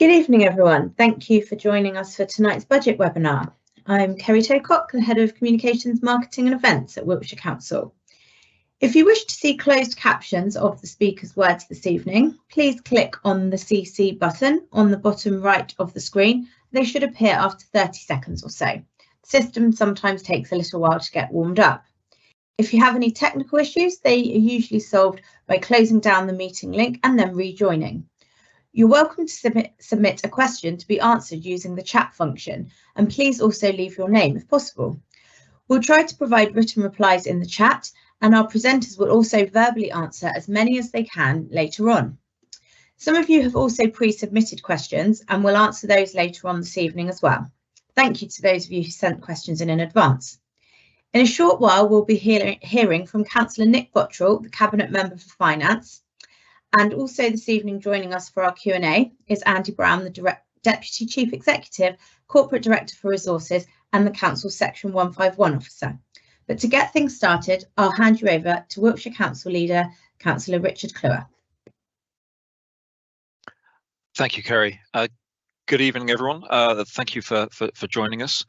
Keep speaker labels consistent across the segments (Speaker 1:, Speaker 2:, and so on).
Speaker 1: Good evening, everyone. Thank you for joining us for tonight's budget webinar. I'm Kerry Tocock, the Head of Communications, Marketing and Events at Wiltshire Council. If you wish to see closed captions of the speaker's words this evening, please click on the CC button on the bottom right of the screen. They should appear after 30 seconds or so. The system sometimes takes a little while to get warmed up. If you have any technical issues, they are usually solved by closing down the meeting link and then rejoining. You're welcome to submit a question to be answered using the chat function, and please also leave your name if possible. We'll try to provide written replies in the chat, and our presenters will also verbally answer as many as they can later on. Some of you have also pre-submitted questions, and we'll answer those later on this evening as well. Thank you to those of you who sent questions in advance. In a short while, we'll be hearing from Councillor Nick Bottrell, the Cabinet Member for Finance. And also this evening joining us for our Q&A is Andy Brown, the Deputy Chief Executive, Corporate Director for Resources and the Council's Section 151 Officer. But to get things started, I'll hand you over to Wiltshire Council Leader, Councillor Richard Cluer.
Speaker 2: Thank you, Kerry. Good evening, everyone. Thank you for joining us.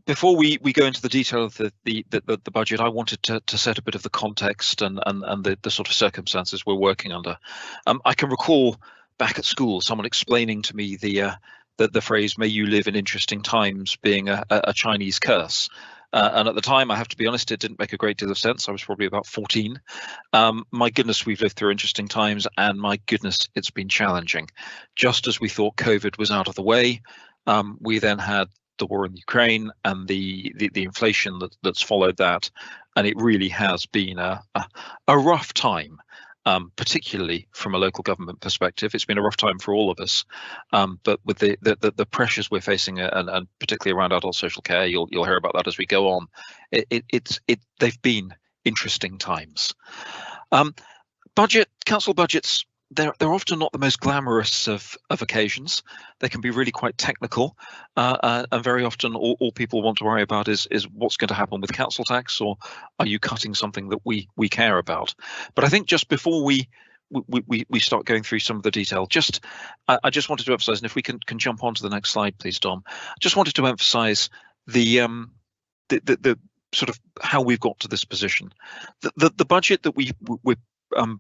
Speaker 2: Before we go into the detail of the budget, I wanted to set a bit of the context and the sort of circumstances we're working under. I can recall back at school someone explaining to me the phrase "May you live in interesting times" being a Chinese curse. And at the time, I have to be honest, it didn't make a great deal of sense. I was probably about 14. My goodness, we've lived through interesting times, and my goodness, it's been challenging. Just as we thought COVID was out of the way, we then had the war in Ukraine and the inflation that's followed that, and it really has been a rough time, particularly from a local government perspective. It's been a rough time for all of us, but with the pressures we're facing, and particularly around adult social care, you'll hear about that as we go on. They've been interesting times. Council budgets. They're often not the most glamorous of occasions. They can be really quite technical, and very often all people want to worry about is what's going to happen with council tax, or are you cutting something that we care about? But I think just before we start going through some of the detail, I just wanted to emphasise, and if we can jump on to the next slide, please, Dom. I just wanted to emphasise the sort of how we've got to this position. The budget that we're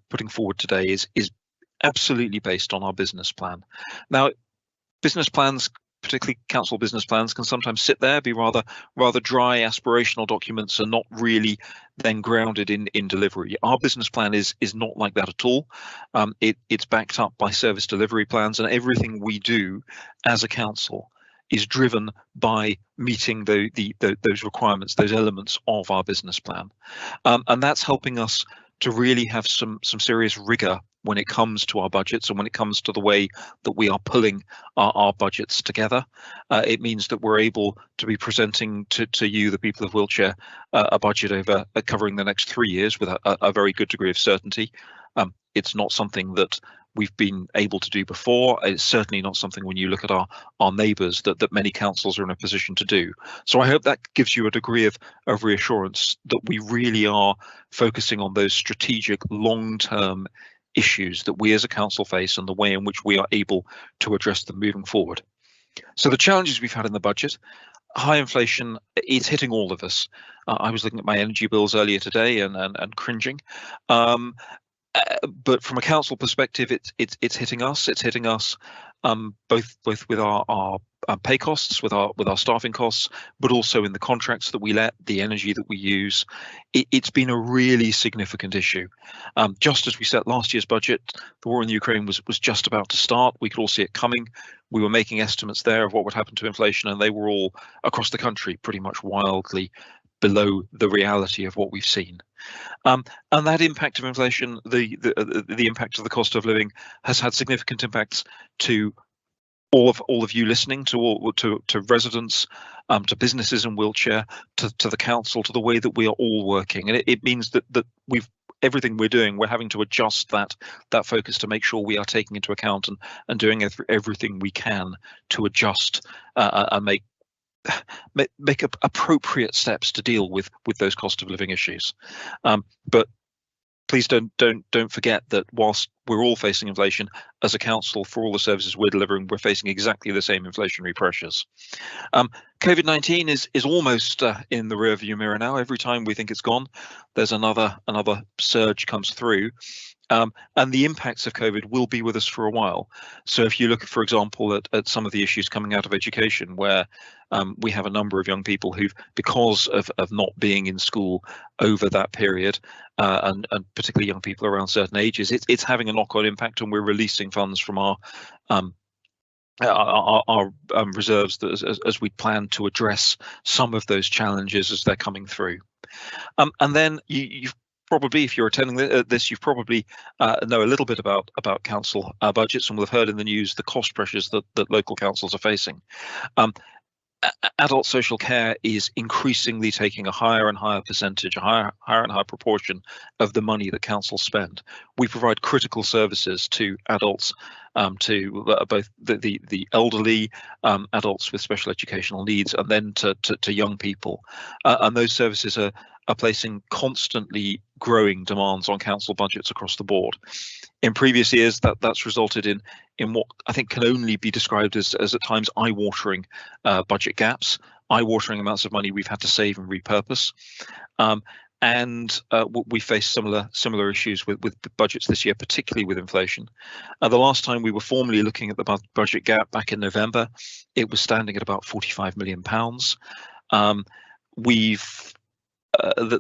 Speaker 2: putting forward today is absolutely based on our business plan. Now, business plans, particularly council business plans, can sometimes sit there, be rather dry aspirational documents, and not really then grounded in delivery. Our business plan is not like that at all. It's backed up by service delivery plans, and everything we do as a council is driven by meeting those requirements, those elements of our business plan, and that's helping us to really have some serious rigor when it comes to our budgets and when it comes to the way that we are pulling our budgets together. It means that we're able to be presenting to you, the people of Wiltshire, a budget over covering the next 3 years with a very good degree of certainty. It's not something that we've been able to do before. It's certainly not something, when you look at our neighbours, that many councils are in a position to do. So I hope that gives you a degree of reassurance that we really are focusing on those strategic long-term issues that we as a council face and the way in which we are able to address them moving forward. So the challenges we've had in the budget: high inflation, it's hitting all of us. I was looking at my energy bills earlier today and cringing. But from a council perspective, it's hitting us. It's hitting us both with our pay costs, with our staffing costs, but also in the contracts that we let, the energy that we use. It's been a really significant issue. Just as we set last year's budget, the war in Ukraine was just about to start. We could all see it coming. We were making estimates there of what would happen to inflation, and they were all across the country pretty much wildly below the reality of what we've seen. And that impact of inflation, the impact of the cost of living, has had significant impacts to all of you listening, to residents, to businesses in Wiltshire, to the council, to the way that we are all working. And it means that everything we're doing, we're having to adjust that focus to make sure we are taking into account and doing everything we can to adjust and make appropriate steps to deal with those cost of living issues. But please don't forget that whilst we're all facing inflation, as a council, for all the services we're delivering, we're facing exactly the same inflationary pressures. COVID-19 is almost in the rearview mirror now. Every time we think it's gone, there's another surge comes through. And the impacts of COVID will be with us for a while. So if you look, for example, at some of the issues coming out of education, where we have a number of young people who've, because of not being in school over that period, and particularly young people around certain ages, it's having a knock-on impact, and we're releasing funds from our reserves as we plan to address some of those challenges as they're coming through. And then you've probably, if you're attending this, you probably know a little bit about council budgets, and will have heard in the news the cost pressures that local councils are facing. Adult social care is increasingly taking a higher and higher percentage, a higher and higher proportion of the money that councils spend. We provide critical services to adults, to both the elderly, adults with special educational needs, and then to young people. And those services are placing constantly growing demands on council budgets across the board. In previous years, that's resulted in what I think can only be described as at times eye-watering budget gaps, eye-watering amounts of money we've had to save and repurpose. And we face similar issues with budgets this year, particularly with inflation. The last time we were formally looking at the budget gap back in November, it was standing at about £45 million. We've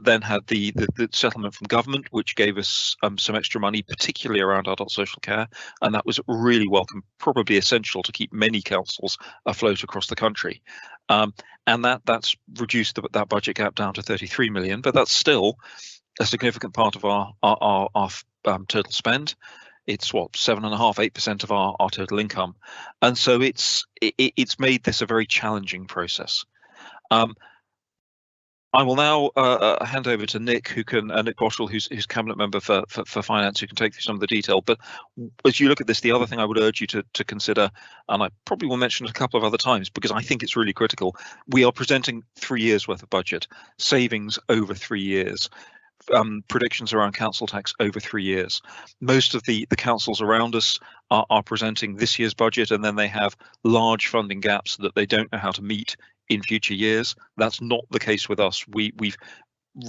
Speaker 2: then had the settlement from government, which gave us some extra money, particularly around adult social care, and that was really welcome, probably essential to keep many councils afloat across the country. And that's reduced that budget gap down to 33 million, but that's still a significant part of our total spend. It's what, 7.5–8% of our total income, and so it's made this a very challenging process. I will now hand over to Nick, Nick Boschel, who's cabinet member for finance, who can take through some of the detail. But as you look at this, the other thing I would urge you to consider, and I probably will mention it a couple of other times because I think it's really critical, we are presenting 3 years worth of budget, savings over 3 years. Predictions around council tax over 3 years. Most of the councils around us are presenting this year's budget, and then they have large funding gaps that they don't know how to meet in future years. That's not the case with us. We've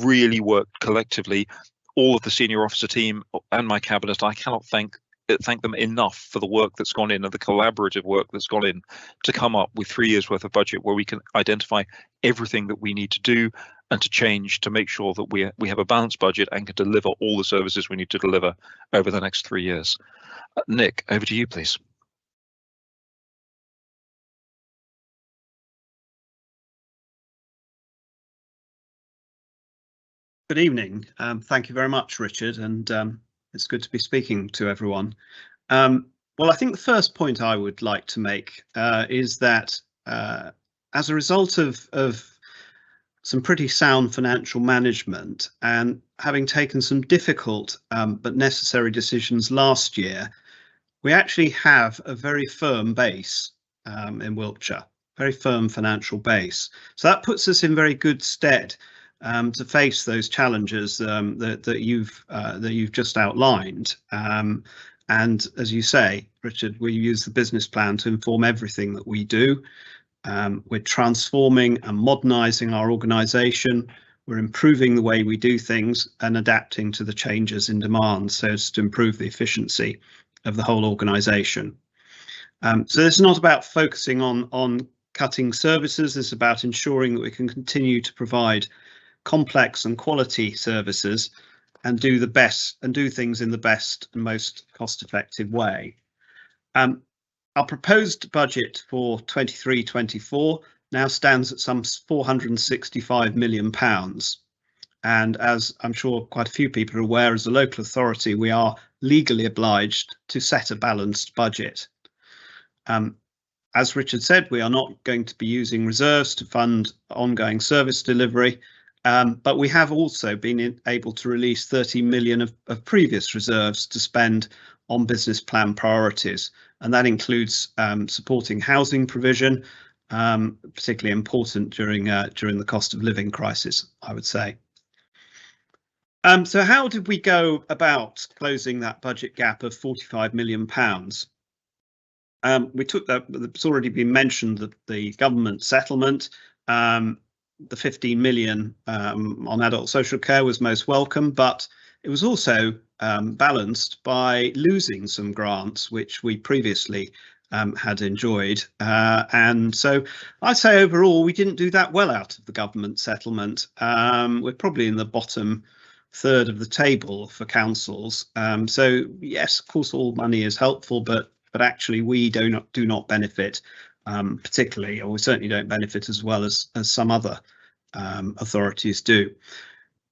Speaker 2: really worked collectively, all of the senior officer team and my cabinet. I cannot thank them enough for the work that's gone in and the collaborative work that's gone in to come up with 3 years worth of budget where we can identify everything that we need to do and to change to make sure that we have a balanced budget and can deliver all the services we need to deliver over the next 3 years. Nick, over to you, please.
Speaker 3: Good evening. Thank you very much, Richard, and it's good to be speaking to everyone. Well, I think the first point I would like to make is that as a result of some pretty sound financial management and having taken some difficult but necessary decisions last year, we actually have a very firm base in Wiltshire, very firm financial base. So that puts us in very good stead to face those challenges that you've just outlined. And as you say, Richard, we use the business plan to inform everything that we do. We're transforming and modernising our organisation. We're improving the way we do things and adapting to the changes in demand so as to improve the efficiency of the whole organisation. So it's not about focusing on cutting services. It's about ensuring that we can continue to provide complex and quality services and do things in the best and most cost-effective way. Our proposed budget for 23-24 now stands at some £465 million. And as I'm sure quite a few people are aware, as a local authority, we are legally obliged to set a balanced budget. As Richard said, we are not going to be using reserves to fund ongoing service delivery. But we have also been able to release 30 million of previous reserves to spend on business plan priorities, and that includes supporting housing provision, particularly important during the cost of living crisis, I would say. So how did we go about closing that budget gap of £45 million? We took that, it's already been mentioned, that the government settlement, the 15 million on adult social care was most welcome, but it was also balanced by losing some grants which we previously had enjoyed. And so I'd say overall we didn't do that well out of the government settlement. We're probably in the bottom third of the table for councils. So yes, of course, all money is helpful, but actually we do not benefit particularly, or we certainly don't benefit as well as some other authorities do.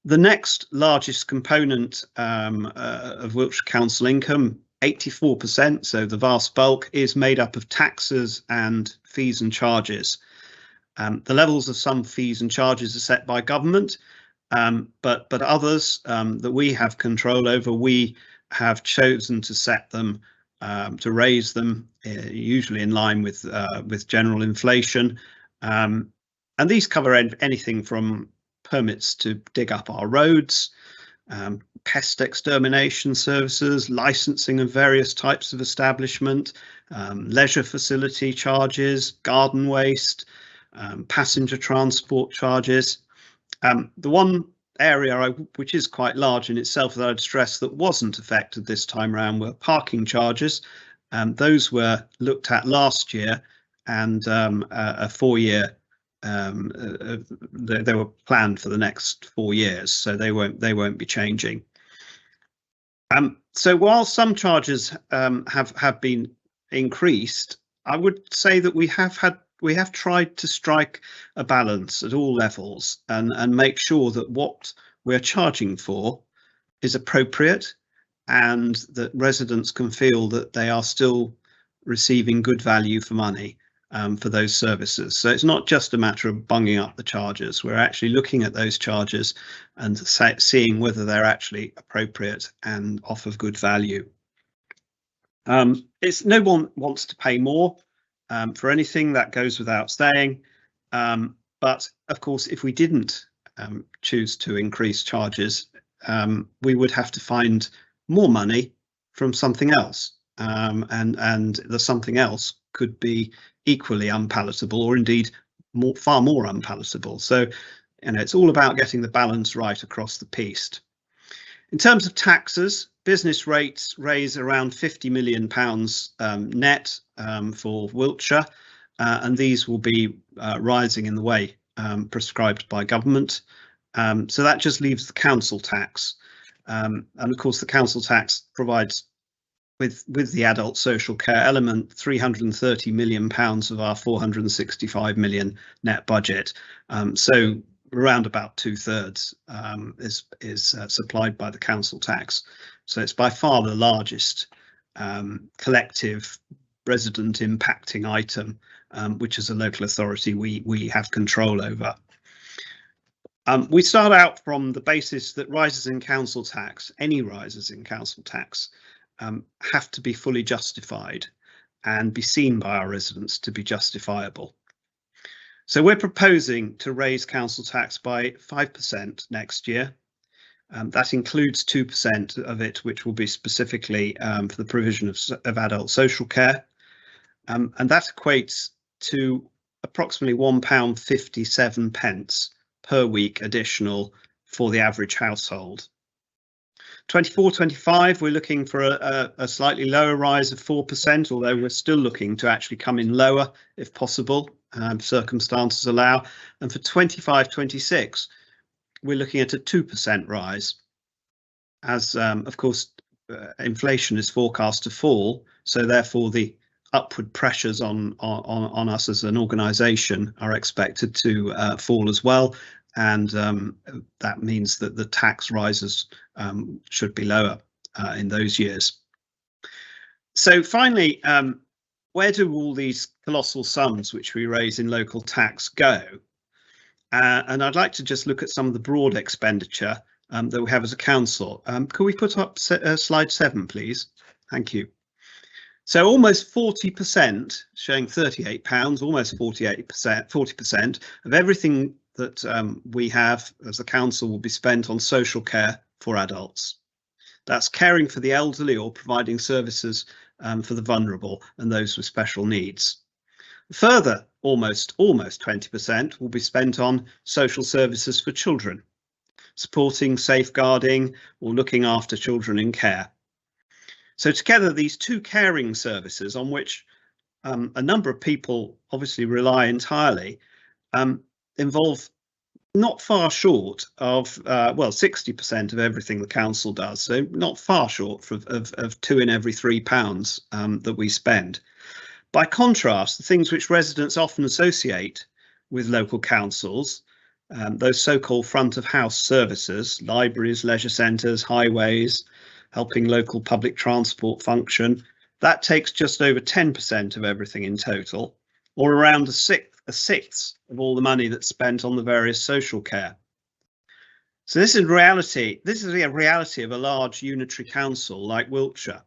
Speaker 3: The next largest component of Wiltshire Council income, 84%, so the vast bulk, is made up of taxes and fees and charges. The levels of some fees and charges are set by government, but others that we have control over, we have chosen to set them, to raise them, usually in line with general inflation. And these cover anything from permits to dig up our roads, pest extermination services, licensing of various types of establishment, leisure facility charges, garden waste, passenger transport charges. The one area which is quite large in itself that I'd stress that wasn't affected this time around were parking charges. Those were looked at last year, and a 4-year, they were planned for the next 4 years, so they won't be changing. So while some charges have been increased, I would say that we have tried to strike a balance at all levels and make sure that what we're charging for is appropriate and that residents can feel that they are still receiving good value for money for those services. So it's not just a matter of bunging up the charges. We're actually looking at those charges and seeing whether they're actually appropriate and offer good value. No one wants to pay more for anything, that goes without saying. But of course, if we didn't choose to increase charges, we would have to find more money from something else. And the something else could be equally unpalatable, or indeed far more unpalatable. So, it's all about getting the balance right across the piece. In terms of taxes, business rates raise around £50 million net for Wiltshire, and these will be rising in the way prescribed by government. So that just leaves the council tax. And of course, the council tax provides, with the adult social care element, £330 million of our £465 million net budget. So around about 2/3 is supplied by the council tax. So it's by far the largest collective resident impacting item, which as a local authority we have control over. We start out from the basis that rises in council tax, any rises in council tax, have to be fully justified and be seen by our residents to be justifiable. So we're proposing to raise council tax by 5% next year. That includes 2% of it, which will be specifically for the provision of adult social care. And that equates to approximately £1.57 per week additional for the average household. 24-25, we're looking for a slightly lower rise of 4%, although we're still looking to actually come in lower if possible, circumstances allow. And for 25-26, we're looking at a 2% rise, as of course inflation is forecast to fall, so therefore the upward pressures on us as an organisation are expected to fall as well, and that means that the tax rises should be lower in those years. So finally, where do all these colossal sums which we raise in local tax go? And I'd like to just look at some of the broad expenditure that we have as a council. Could we put up slide 7, please? Thank you. So almost 40%, showing £38, almost 40% of everything that we have as a council will be spent on social care for adults. That's caring for the elderly or providing services for the vulnerable and those with special needs. Further, almost 20% will be spent on social services for children, supporting, safeguarding or looking after children in care. So together, these two caring services on which a number of people obviously rely entirely involve not far short of, well, 60% of everything the council does, so not far short of 2 in every £3 that we spend. By contrast, the things which residents often associate with local councils, those so-called front of house services, libraries, leisure centres, highways, helping local public transport function, that takes just over 10% of everything in total, or around a sixth of all the money that's spent on the various social care. So this is a reality of a large unitary council like Wiltshire.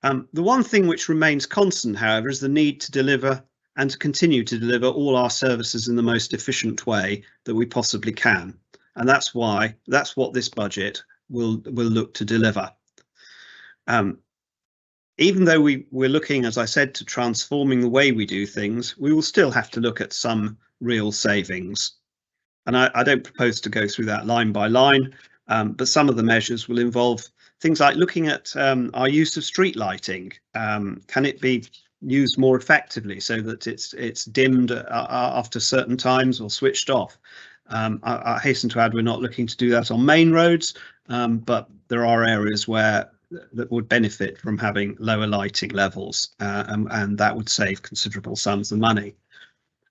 Speaker 3: The one thing which remains constant, however, is the need to deliver and to continue to deliver all our services in the most efficient way that we possibly can. And that's what this budget will look to deliver. Even though we're looking, as I said, to transforming the way we do things, we will still have to look at some real savings. And I don't propose to go through that line by line, but some of the measures will involve things like looking at our use of street lighting. Can it be used more effectively so that it's dimmed after certain times or switched off? I hasten to add, we're not looking to do that on main roads, but there are areas where that would benefit from having lower lighting levels, and that would save considerable sums of money.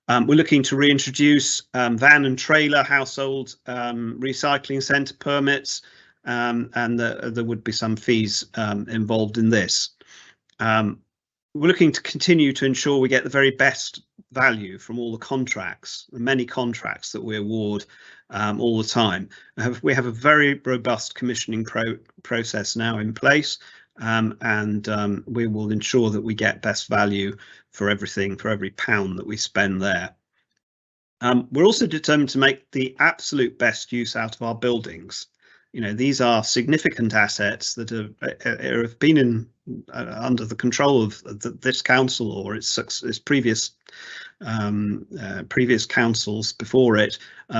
Speaker 3: We're looking to reintroduce van and trailer household recycling centre permits, and there would be some fees involved in this. We're looking to continue to ensure we get the very best value from all the contracts, the many contracts that we award all the time. We have a very robust commissioning process now in place, and we will ensure that we get best value for everything, for every pound that we spend there. We're also determined to make the absolute best use out of our buildings. You know, these are significant assets that have been under the control of this council or its previous councils before it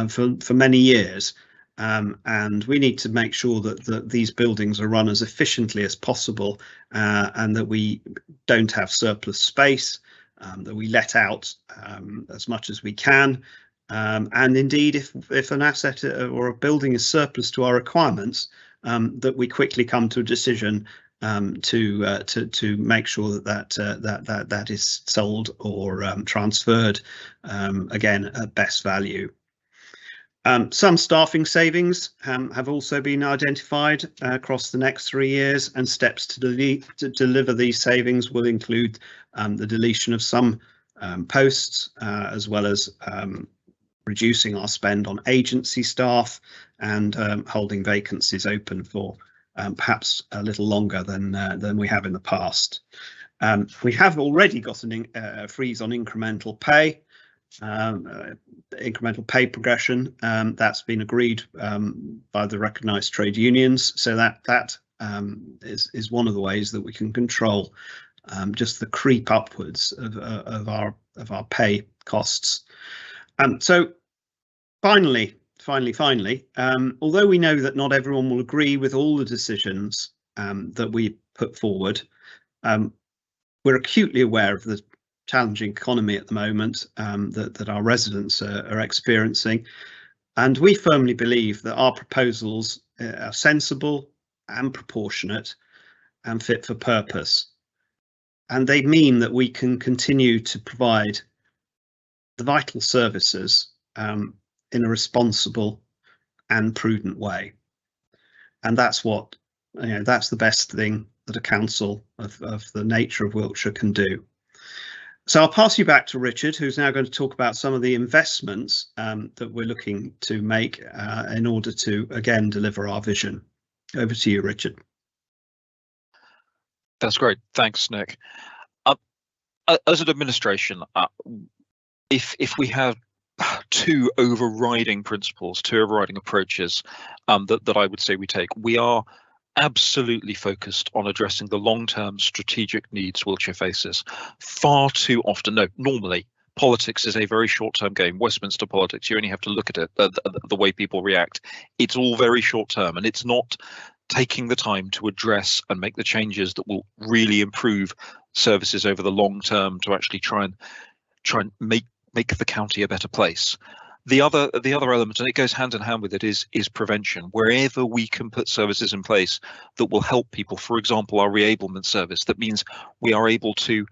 Speaker 3: for many years, and we need to make sure that these buildings are run as efficiently as possible, and that we don't have surplus space, that we let out as much as we can. And indeed, if an asset or a building is surplus to our requirements, that we quickly come to a decision to make sure that is sold or transferred, again at best value. Some staffing savings have also been identified across the next 3 years, and steps to deliver these savings will include the deletion of some posts, as well as reducing our spend on agency staff and holding vacancies open for perhaps a little longer than we have in the past. We have already got a freeze on incremental pay. Incremental pay progression that's been agreed by the recognised trade unions, so that is one of the ways that we can control just the creep upwards of our pay costs. So finally, although we know that not everyone will agree with all the decisions that we put forward, we're acutely aware of the challenging economy at the moment that our residents are experiencing, and we firmly believe that our proposals are sensible and proportionate and fit for purpose, and they mean that we can continue to provide the vital services in a responsible and prudent way. And that's what, that's the best thing that a council of the nature of Wiltshire can do. So I'll pass you back to Richard, who's now going to talk about some of the investments that we're looking to make in order to, again, deliver our vision. Over to you, Richard.
Speaker 2: That's great. Thanks, Nick. As an administration, if we have two overriding principles, two overriding approaches that I would say we take. We are absolutely focused on addressing the long-term strategic needs Wiltshire faces. Far too often, no, normally politics is a very short-term game. Westminster politics, you only have to look at it, the way people react. It's all very short-term, and it's not taking the time to address and make the changes that will really improve services over the long term to actually try and make the county a better place. The other element, and it goes hand in hand with it, is prevention. Wherever we can put services in place that will help people, for example, our reablement service, that means we are able to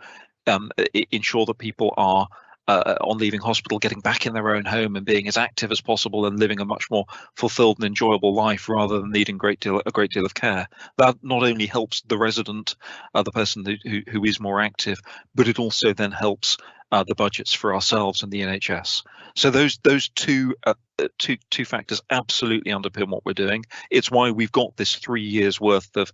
Speaker 2: ensure that people are on leaving hospital, getting back in their own home and being as active as possible and living a much more fulfilled and enjoyable life rather than needing a great deal of care. That not only helps the resident, the person who is more active, but it also then helps the budgets for ourselves and the NHS. So those two factors absolutely underpin what we're doing. It's why we've got this 3 years worth of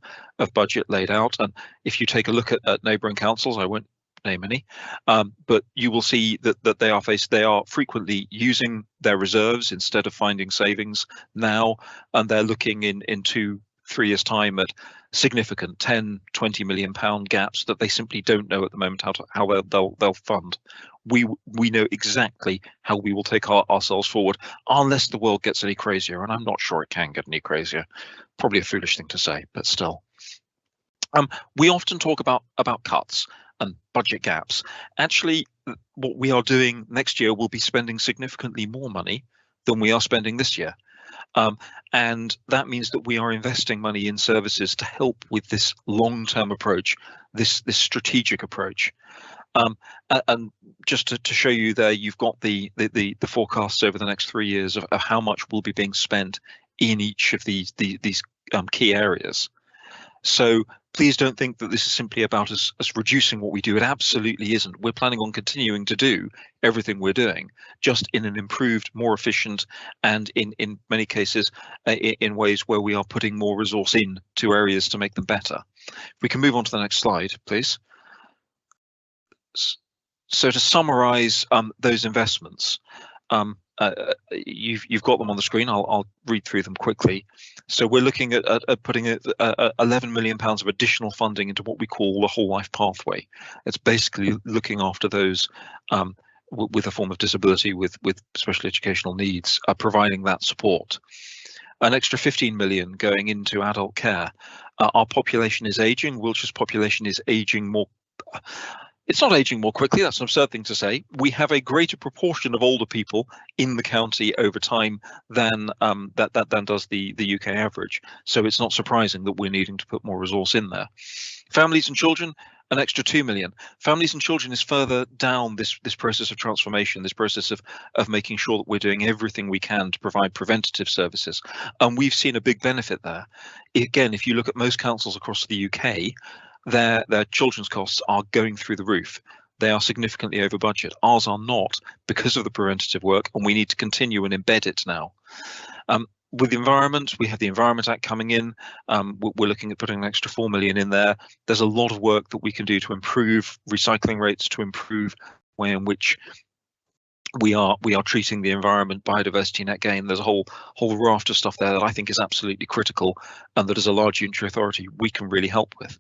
Speaker 2: budget laid out. And if you take a look at neighbouring councils, I won't name any, but you will see that they are frequently using their reserves instead of finding savings now, and they're looking in 2-3 years time at significant 10-20 million pound gaps that they simply don't know at the moment how they'll fund. We know exactly how we will take ourselves forward, unless the world gets any crazier, and I'm not sure it can get any crazier. Probably a foolish thing to say, but still. We often talk about cuts and budget gaps. Actually, what we are doing next year will be spending significantly more money than we are spending this year. And that means that we are investing money in services to help with this long-term approach, this strategic approach. And just to show you there, you've got the forecasts over the next 3 years of how much will be being spent in each of these key areas. So please don't think that this is simply about us reducing what we do. It absolutely isn't. We're planning on continuing to do everything we're doing, just in an improved, more efficient, and in many cases, in ways where we are putting more resource in to areas to make them better. If we can move on to the next slide, please. So to summarise those investments, you've got them on the screen. I'll read through them quickly. So we're looking at putting £11 million of additional funding into what we call the whole life pathway. It's basically looking after those with a form of disability, with special educational needs, providing that support. An extra 15 million going into adult care. Our population is aging. Wiltshire's population is aging more. It's not aging more quickly, that's an absurd thing to say. We have a greater proportion of older people in the county over time than does the UK average. So it's not surprising that we're needing to put more resource in there. Families and children, an extra 2 million. Families and children is further down this process of transformation, this process of making sure that we're doing everything we can to provide preventative services. And we've seen a big benefit there. Again, if you look at most councils across the UK, their children's costs are going through the roof. They are significantly over budget. Ours are not, because of the preventative work, and we need to continue and embed it now. With the environment, we have the Environment Act coming in. We're looking at putting an extra 4 million in there. There's a lot of work that we can do to improve recycling rates, to improve the way in which we are treating the environment, biodiversity net gain. There's a whole raft of stuff there that I think is absolutely critical, and that as a large unitary authority we can really help with.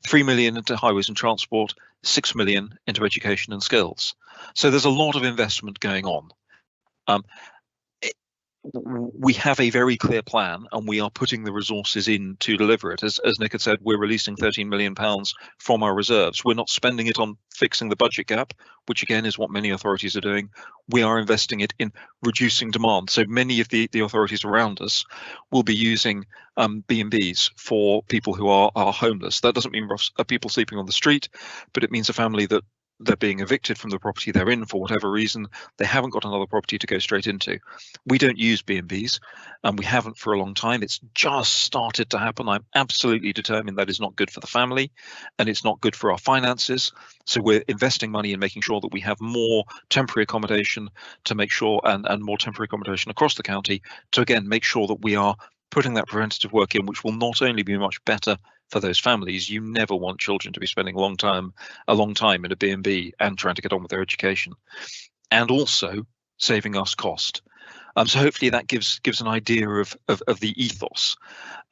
Speaker 2: 3 million into highways and transport, 6 million into education and skills. So there's a lot of investment going on. We have a very clear plan, and we are putting the resources in to deliver it. As Nick had said, we're releasing £13 million from our reserves. We're not spending it on fixing the budget gap, which again is what many authorities are doing. We are investing it in reducing demand. So many of the authorities around us will be using B&Bs for people who are homeless. That doesn't mean people sleeping on the street, but it means a family that they're being evicted from the property they're in for whatever reason. They haven't got another property to go straight into. We don't use B&Bs, and we haven't for a long time. It's just started to happen. I'm absolutely determined that is not good for the family, and it's not good for our finances. So we're investing money in making sure that we have more temporary accommodation to make sure, and more temporary accommodation across the county to again make sure that we are putting that preventative work in, which will not only be much better for those families. You never want children to be spending a long time in a B&B and trying to get on with their education, and also saving us cost. So hopefully that gives an idea of the ethos.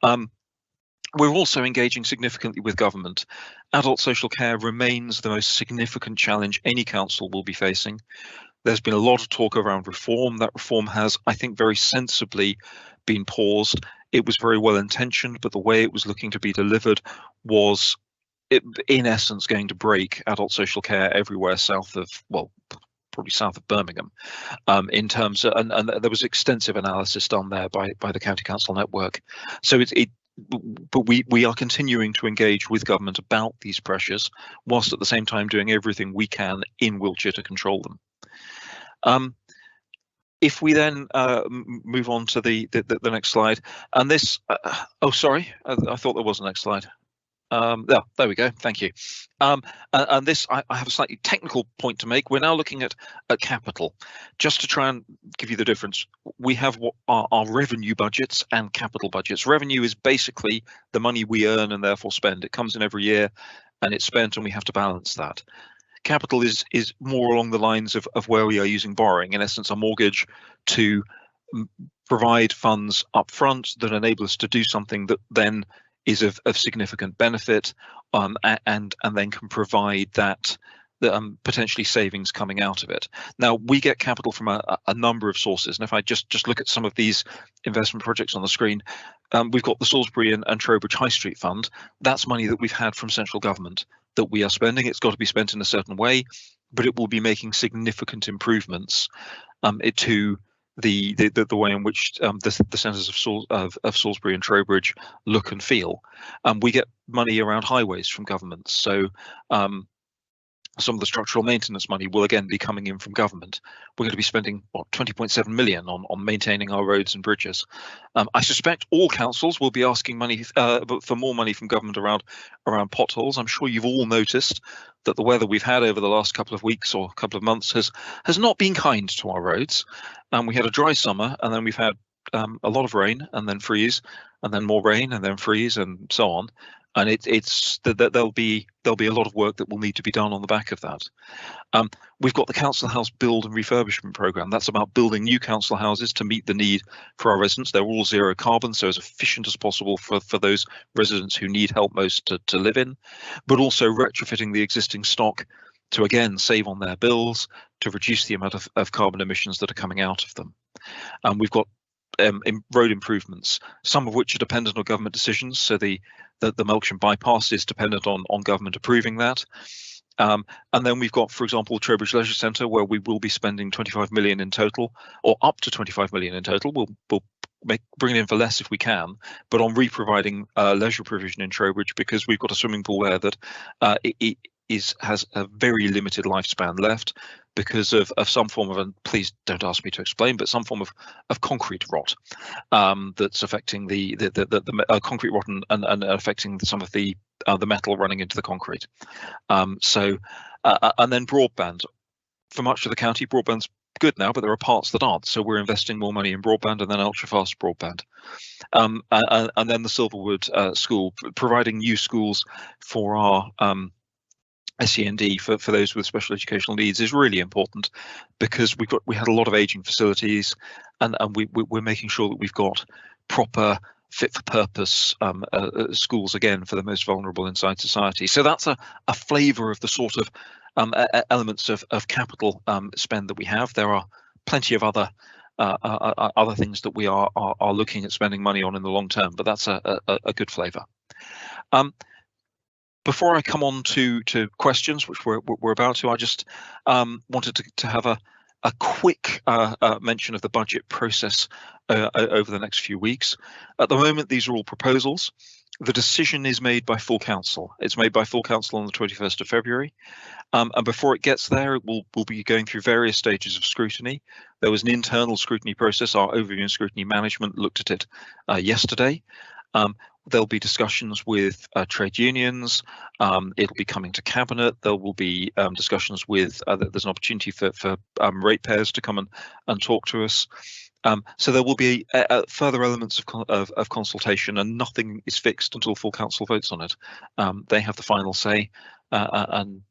Speaker 2: We're also engaging significantly with government. Adult social care remains the most significant challenge any council will be facing. There's been a lot of talk around reform. That reform has, I think, very sensibly been paused. It was very well intentioned, but the way it was looking to be delivered was, in essence, going to break adult social care everywhere south of, well, probably south of Birmingham, in terms of, and there was extensive analysis done there by the County Council network. So but we are continuing to engage with government about these pressures, whilst at the same time doing everything we can in Wiltshire to control them. If we then move on to the next slide, and this, oh sorry, I thought there was a next slide. There we go. Thank you. And this, I have a slightly technical point to make. We're now looking at capital, just to try and give you the difference. We have what are our revenue budgets and capital budgets. Revenue is basically the money we earn and therefore spend. It comes in every year and it's spent, and we have to balance that. Capital is more along the lines of where we are using borrowing, in essence, a mortgage to provide funds up front that enable us to do something that then is of significant benefit, and then can provide that potentially savings coming out of it. Now, we get capital from a number of sources, and if I just look at some of these investment projects on the screen, we've got the Salisbury and Trowbridge High Street Fund. That's money that we've had from central government that we are spending. It's got to be spent in a certain way, but it will be making significant improvements to the way in which the centres of Salisbury and Trowbridge look and feel. We get money around highways from government, so some of the structural maintenance money will again be coming in from government. We're going to be spending, what, 20.7 million on maintaining our roads and bridges. I suspect all councils will be asking money for more money from government around potholes. I'm sure you've all noticed that the weather we've had over the last couple of weeks or couple of months has not been kind to our roads. We had a dry summer, and then we've had a lot of rain and then freeze, and then more rain and then freeze, and so on. And there'll be a lot of work that will need to be done on the back of that. We've got the council house build and refurbishment programme. That's about building new council houses to meet the need for our residents. They're all zero carbon, so as efficient as possible for those residents who need help most to live in, but also retrofitting the existing stock to again save on their bills, to reduce the amount of carbon emissions that are coming out of them. We've got road improvements, some of which are dependent on government decisions. So the Melksham bypass is dependent on government approving that. And then we've got, for example, Trowbridge Leisure Centre, where we will be spending 25 million in total, or up to 25 million in total. We'll bring it in for less if we can, but on re-providing leisure provision in Trowbridge, because we've got a swimming pool there that has a very limited lifespan left because of some form of, and please don't ask me to explain, but some form of concrete rot that's affecting the concrete rot and affecting some of the metal running into the concrete. And then broadband. For much of the county, broadband's good now, but there are parts that aren't. So we're investing more money in broadband and then ultra fast broadband. And then the Silverwood School, providing new schools for our SEND for those with special educational needs is really important, because we had a lot of aging facilities, and we're making sure that we've got proper fit for purpose schools again for the most vulnerable inside society. So that's a flavour of the sort of elements of capital spend that we have. There are plenty of other things that we are looking at spending money on in the long term, but that's a good flavour. Before I come on to questions, which we're about to, I just wanted to have a quick mention of the budget process over the next few weeks. At the moment, these are all proposals. The decision is made by full council. It's made by full council on the 21st of February. And before it gets there, we'll be going through various stages of scrutiny. There was an internal scrutiny process. Our overview and scrutiny management looked at it yesterday. There'll be discussions with trade unions. It'll be coming to cabinet. There will be discussions with, there's an opportunity for ratepayers to come and talk to us. So there will be further elements of consultation, and nothing is fixed until full council votes on it. They have the final say, and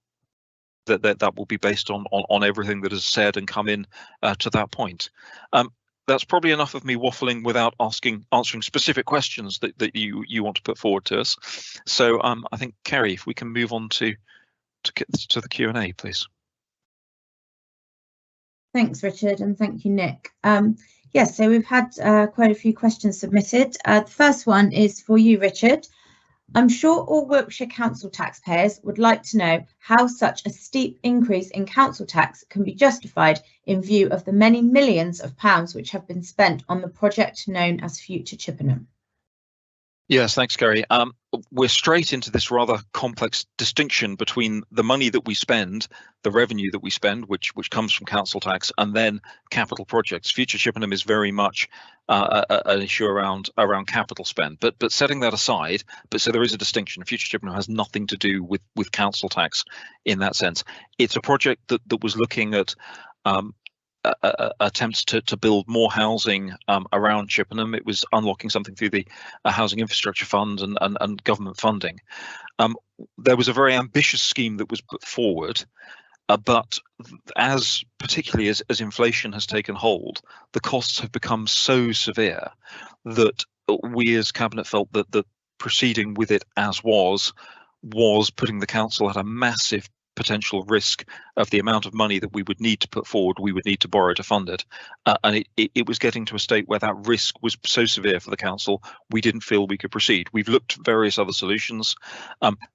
Speaker 2: that will be based on everything that is said and come in to that point. that's probably enough of me waffling without answering specific questions that you want to put forward to us. So I think, Kerry, if we can move on to the Q&A, please.
Speaker 1: Thanks, Richard, and thank you, Nick. Yes, so we've had quite a few questions submitted. The first one is for you, Richard. I'm sure all Wiltshire council taxpayers would like to know how such a steep increase in council tax can be justified in view of the many millions of pounds which have been spent on the project known as Future Chippenham.
Speaker 2: Yes, thanks, Kerry. We're straight into this rather complex distinction between the money that we spend, the revenue that we spend, which comes from council tax, and then capital projects. Future Chippenham is very much an issue around capital spend. But setting that aside, so there is a distinction. Future Chippenham has nothing to do with council tax in that sense. It's a project that was looking at attempts to build more housing around Chippenham. It was unlocking something through the Housing Infrastructure Fund and government funding. There was a very ambitious scheme that was put forward, but particularly as inflation has taken hold, the costs have become so severe that we as Cabinet felt that proceeding with it as was putting the council at a massive potential risk of the amount of money that we would need to put forward, we would need to borrow to fund it. And it was getting to a state where that risk was so severe for the council, we didn't feel we could proceed. We've looked at various other solutions.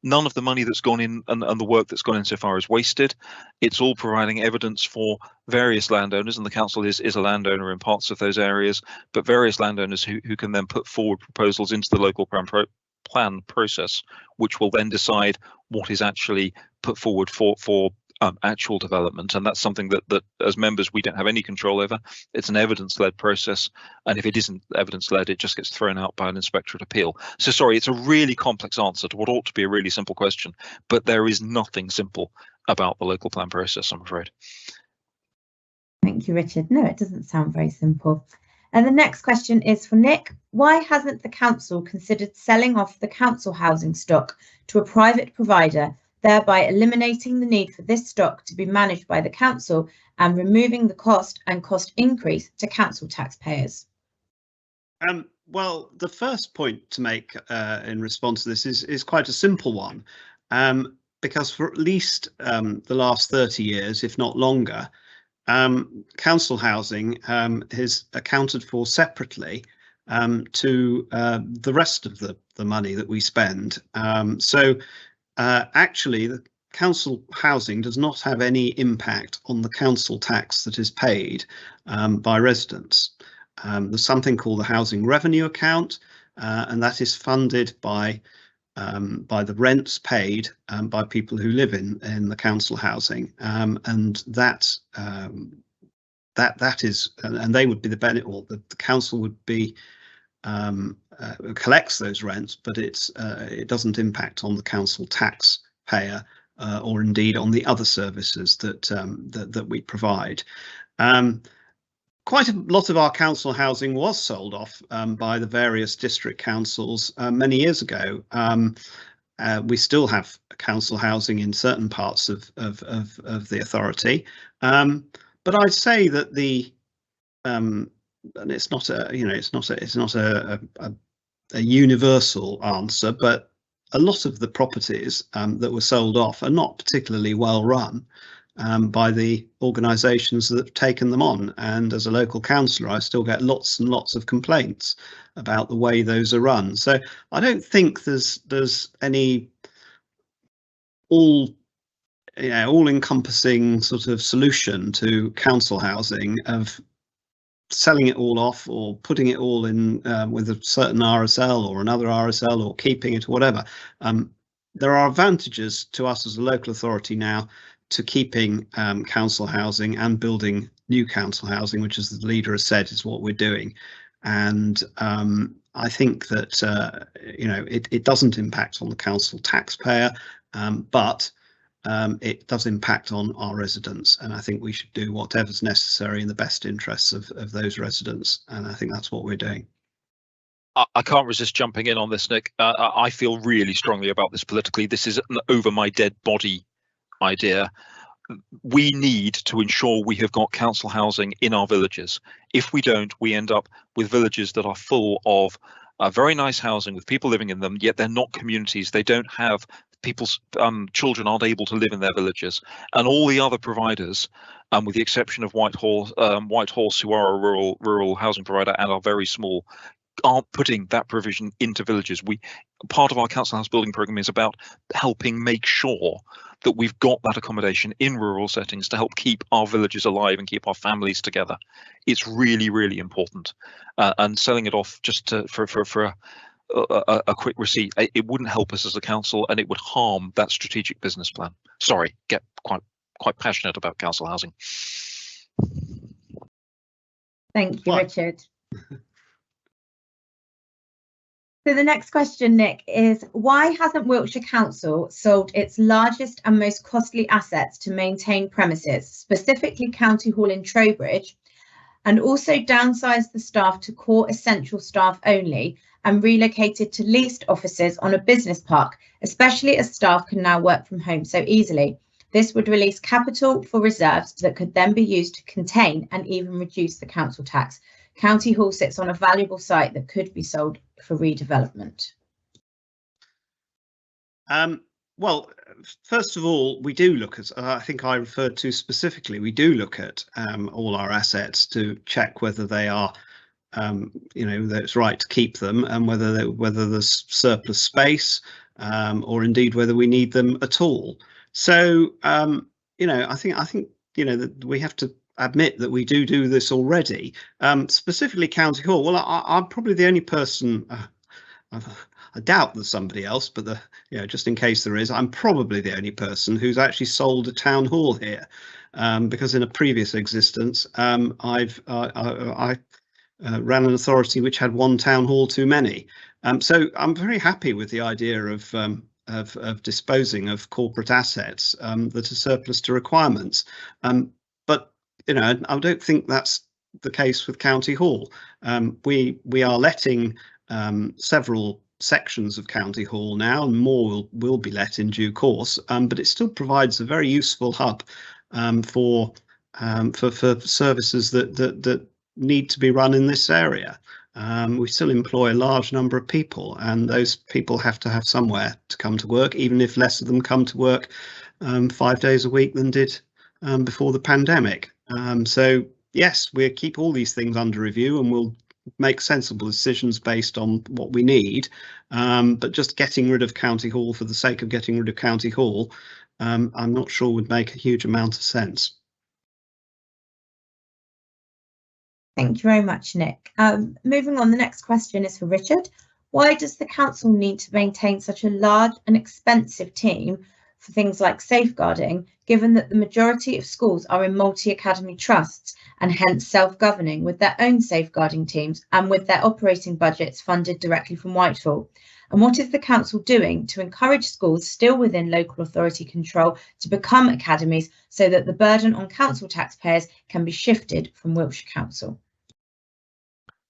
Speaker 2: None of the money that's gone in and the work that's gone in so far is wasted. It's all providing evidence for various landowners, and the council is a landowner in parts of those areas, but various landowners who can then put forward proposals into the local plan process, which will then decide what is actually put forward for actual development. And that's something that as members we don't have any control over. It's an evidence-led process, and if it isn't evidence-led, it just gets thrown out by an inspectorate appeal. So sorry, it's a really complex answer to what ought to be a really simple question, but there is nothing simple about the local plan process, I'm afraid.
Speaker 1: Thank you, Richard. No, it doesn't sound very simple. And the next question is for Nick. Why hasn't the council considered selling off the council housing stock to a private provider, thereby eliminating the need for this stock to be managed by the council and removing the cost and cost increase to council taxpayers?
Speaker 3: Well, the first point to make in response to this is quite a simple one, because for at least the last 30 years, if not longer, council housing is accounted for separately to the rest of the money that we spend. Actually, the council housing does not have any impact on the council tax that is paid by residents. There's something called the housing revenue account, and that is funded by the rents paid by people who live in the council housing, and that is, and they would be the benefit, or the council would be collects those rents, but it doesn't impact on the council taxpayer or indeed on the other services that we provide. Quite a lot of our council housing was sold off by the various district councils many years ago. We still have council housing in certain parts of the authority, but I'd say that and it's not a universal answer, but a lot of the properties that were sold off are not particularly well run by the organisations that have taken them on. And as a local councillor, I still get lots and lots of complaints about the way those are run. So I don't think there's any all-encompassing sort of solution to council housing of selling it all off or putting it all in with a certain RSL or another RSL or keeping it or whatever. There are advantages to us as a local authority now to keeping council housing and building new council housing, which, as the leader has said, is what we're doing. And I think that it doesn't impact on the council taxpayer, but it does impact on our residents, and I think we should do whatever's necessary in the best interests of those residents, and I think that's what we're doing.
Speaker 2: I can't resist jumping in on this, Nick. I feel really strongly about this politically. This is an over my dead body idea. we need to ensure we have got council housing in our villages. If we don't, we end up with villages that are full of very nice housing with people living in them, yet they're not communities. They don't have people's children aren't able to live in their villages, and all the other providers, with the exception of White Horse, who are a rural housing provider and are very small, aren't putting that provision into villages. Part of our council house building programme is about helping make sure that we've got that accommodation in rural settings to help keep our villages alive and keep our families together. It's really, really important. And selling it off just for a quick receipt, it wouldn't help us as a council, and it would harm that strategic business plan. Sorry, get quite passionate about council housing.
Speaker 1: Thank you, Richard. So the next question, Nick, is why hasn't Wiltshire Council sold its largest and most costly assets to maintain premises, specifically County Hall in Trowbridge, and also downsized the staff to core essential staff only and relocated to leased offices on a business park, especially as staff can now work from home so easily? This would release capital for reserves that could then be used to contain and even reduce the council tax. County Hall sits on a valuable site that could be sold for redevelopment.
Speaker 3: Well, first of all, we do look at, I think I referred to specifically, we do look at all our assets to check whether they are, that it's right to keep them, and whether there's surplus space, or indeed whether we need them at all. So, I think that we have to admit that we do this already. Specifically County Hall. Well, I'm probably the only person. I doubt there's somebody else, but just in case there is, I'm probably the only person who's actually sold a town hall here, because in a previous existence, I ran an authority which had one town hall too many. So I'm very happy with the idea of disposing of corporate assets that are surplus to requirements. But I don't think that's the case with County Hall. We are letting several sections of County Hall now, and more will be let in due course. But it still provides a very useful hub for services that need to be run in this area. We still employ a large number of people, and those people have to have somewhere to come to work, even if less of them come to work 5 days a week than did before the pandemic. So yes, we'll keep all these things under review, and we'll make sensible decisions based on what we need. But just getting rid of County Hall for the sake of getting rid of County Hall, I'm not sure would make a huge amount of sense.
Speaker 1: Thank you very much, Nick. Moving on, the next question is for Richard. Why does the council need to maintain such a large and expensive team for things like safeguarding, given that the majority of schools are in multi-academy trusts and hence self-governing with their own safeguarding teams and with their operating budgets funded directly from Whitehall? And what is the council doing to encourage schools still within local authority control to become academies so that the burden on council taxpayers can be shifted from Wiltshire Council?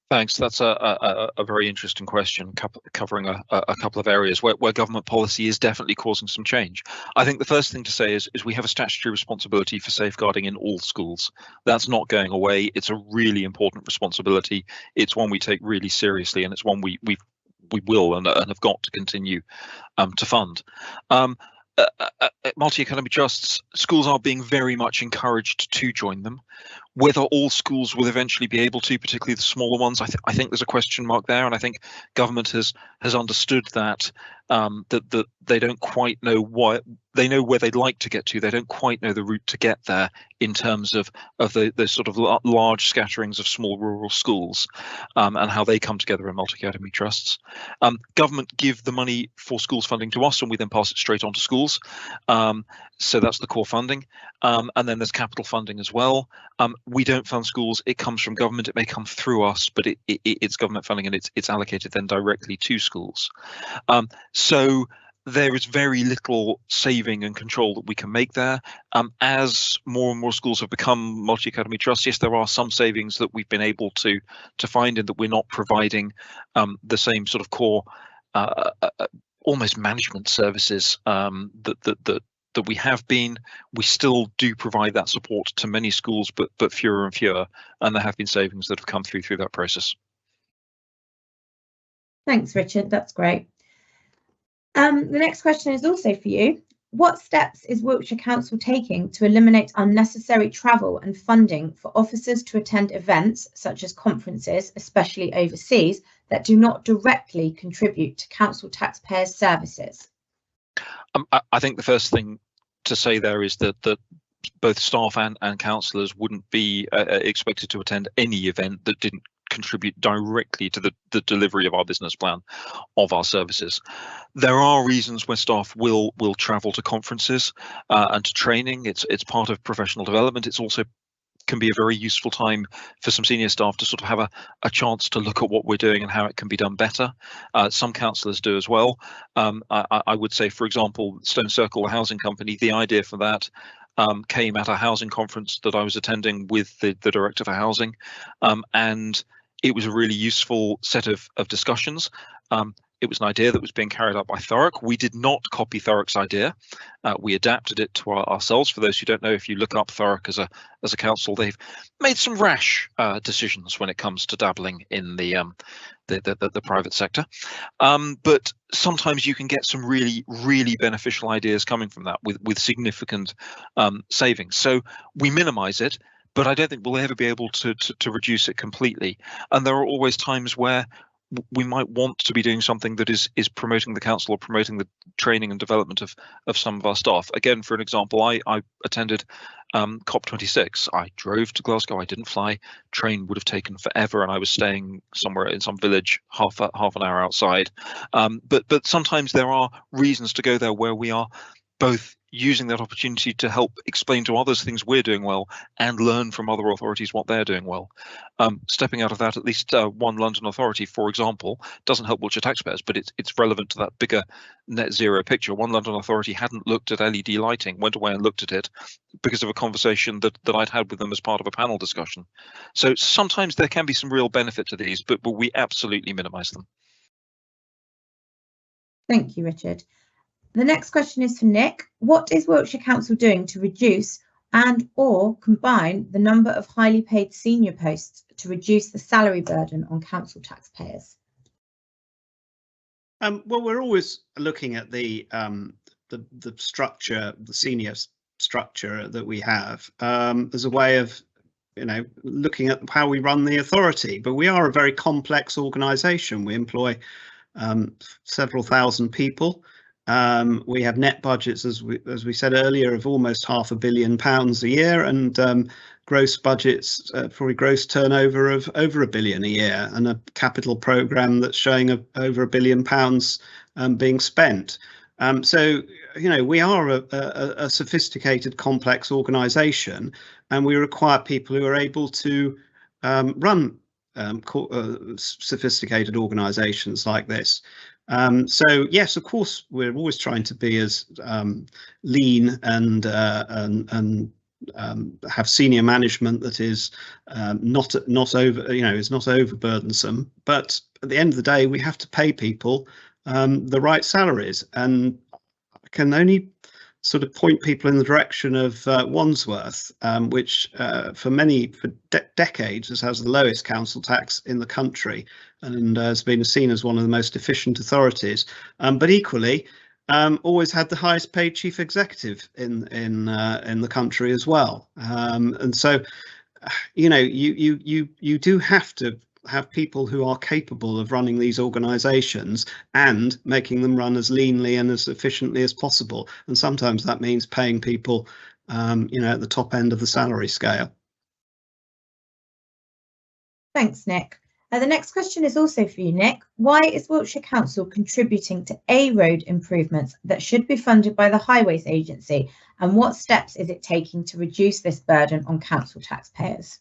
Speaker 2: Thanks. That's a very interesting question, covering a couple of areas where government policy is definitely causing some change. I think the first thing to say is we have a statutory responsibility for safeguarding in all schools. That's not going away. It's a really important responsibility. It's one we take really seriously, and it's one we will and have got to continue to fund. Multi-academy trusts, schools are being very much encouraged to join them. Whether all schools will eventually be able to, particularly the smaller ones, I think there's a question mark there, and I think government has understood that that they don't quite know what they know where they'd like to get to. They don't quite know the route to get there in terms of the sort of large scatterings of small rural schools, and how they come together in multi-academy trusts. Government give the money for schools funding to us, and we then pass it straight on to schools. So that's the core funding, and then there's capital funding as well. We don't fund schools. It comes from government. It may come through us, but it's government funding, and it's allocated then directly to schools. So there is very little saving and control that we can make there. As more and more schools have become multi-academy trusts, yes, there are some savings that we've been able to find in that we're not providing the same sort of core almost management services that we have been. We still do provide that support to many schools, but fewer and fewer, and there have been savings that have come through that process.
Speaker 1: Thanks, Richard. That's great. The next question is also for you. What steps is Wiltshire Council taking to eliminate unnecessary travel and funding for officers to attend events such as conferences, especially overseas, that do not directly contribute to council taxpayers' services?
Speaker 2: I think the first thing to say there is that both staff and councillors wouldn't be expected to attend any event that didn't contribute directly to the delivery of our business plan, of our services. There are reasons where staff will travel to conferences and to training. It's part of professional development. It's also can be a very useful time for some senior staff to sort of have a chance to look at what we're doing and how it can be done better. Some councillors do as well. I would say, for example, Stone Circle, the housing company, the idea for that came at a housing conference that I was attending with the Director for Housing, and it was a really useful set of discussions. It was an idea that was being carried out by Thurrock. We did not copy Thurrock's idea. We adapted it to ourselves. For those who don't know, if you look up Thurrock as a council, they've made some rash decisions when it comes to dabbling in the private sector. But sometimes you can get some really beneficial ideas coming from that with significant savings. So we minimise it, but I don't think we'll ever be able to reduce it completely. And there are always times where we might want to be doing something that is promoting the council or promoting the training and development of some of our staff. Again, for an example, I attended COP26. I drove to Glasgow. I didn't fly. Train would have taken forever, and I was staying somewhere in some village half an hour outside. But sometimes there are reasons to go there where we are both using that opportunity to help explain to others things we're doing well and learn from other authorities what they're doing well. Stepping out of that, at least one London authority, for example, doesn't help Wiltshire taxpayers, but it's relevant to that bigger net zero picture. One London authority hadn't looked at LED lighting, went away and looked at it because of a conversation that I'd had with them as part of a panel discussion. So sometimes there can be some real benefit to these, but we absolutely minimise them.
Speaker 1: Thank you, Richard. The next question is for Nick. What is Wiltshire Council doing to reduce and/or combine the number of highly paid senior posts to reduce the salary burden on council taxpayers?
Speaker 3: Well, we're always looking at the structure, the senior structure that we have as a way of, looking at how we run the authority. But we are a very complex organisation. We employ several thousand people. We have net budgets, as we said earlier, of almost £500 million a year, and gross budgets for a gross turnover of over £1 billion a year, and a capital programme that's showing over £1 billion being spent. So, we are a sophisticated, complex organisation, and we require people who are able to run sophisticated organisations like this. So yes, of course, we're always trying to be as lean and have senior management that is not over, is not overburdensome. But at the end of the day, we have to pay people the right salaries, and I can only sort of point people in the direction of Wandsworth, which for decades has the lowest council tax in the country, and has been seen as one of the most efficient authorities, but equally always had the highest paid chief executive in the country as well. And so, you do have to have people who are capable of running these organisations and making them run as leanly and as efficiently as possible. And sometimes that means paying people, at the top end of the salary scale.
Speaker 1: Thanks, Nick. The next question is also for you, Nick. Why is Wiltshire Council contributing to A road improvements that should be funded by the Highways Agency, and what steps is it taking to reduce this burden on council taxpayers?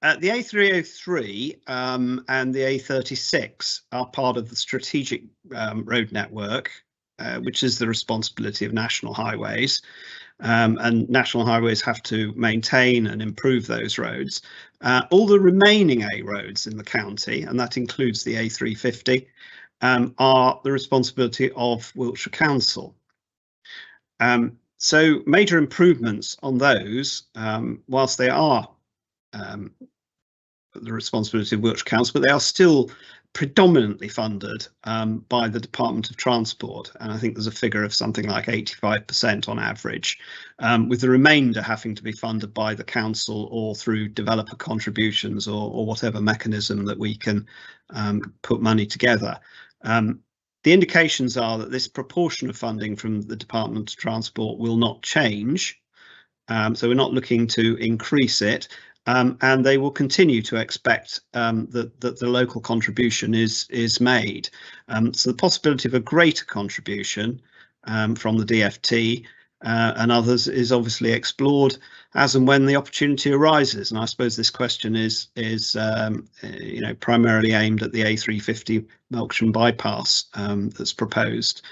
Speaker 3: The A303 and the A36 are part of the strategic road network, which is the responsibility of National Highways. And National Highways have to maintain and improve those roads. All the remaining A roads in the county, and that includes the A350, are the responsibility of Wiltshire Council. So major improvements on those, whilst they are the responsibility of Wiltshire Council, but they are still predominantly funded by the Department of Transport, and I think there's a figure of something like 85% on average, with the remainder having to be funded by the council or through developer contributions or whatever mechanism that we can put money together. The indications are that this proportion of funding from the Department of Transport will not change, so we're not looking to increase it. And they will continue to expect that the local contribution is made. So the possibility of a greater contribution from the DFT and others is obviously explored as and when the opportunity arises. And I suppose this question is primarily aimed at the A350 Melksham bypass that's proposed.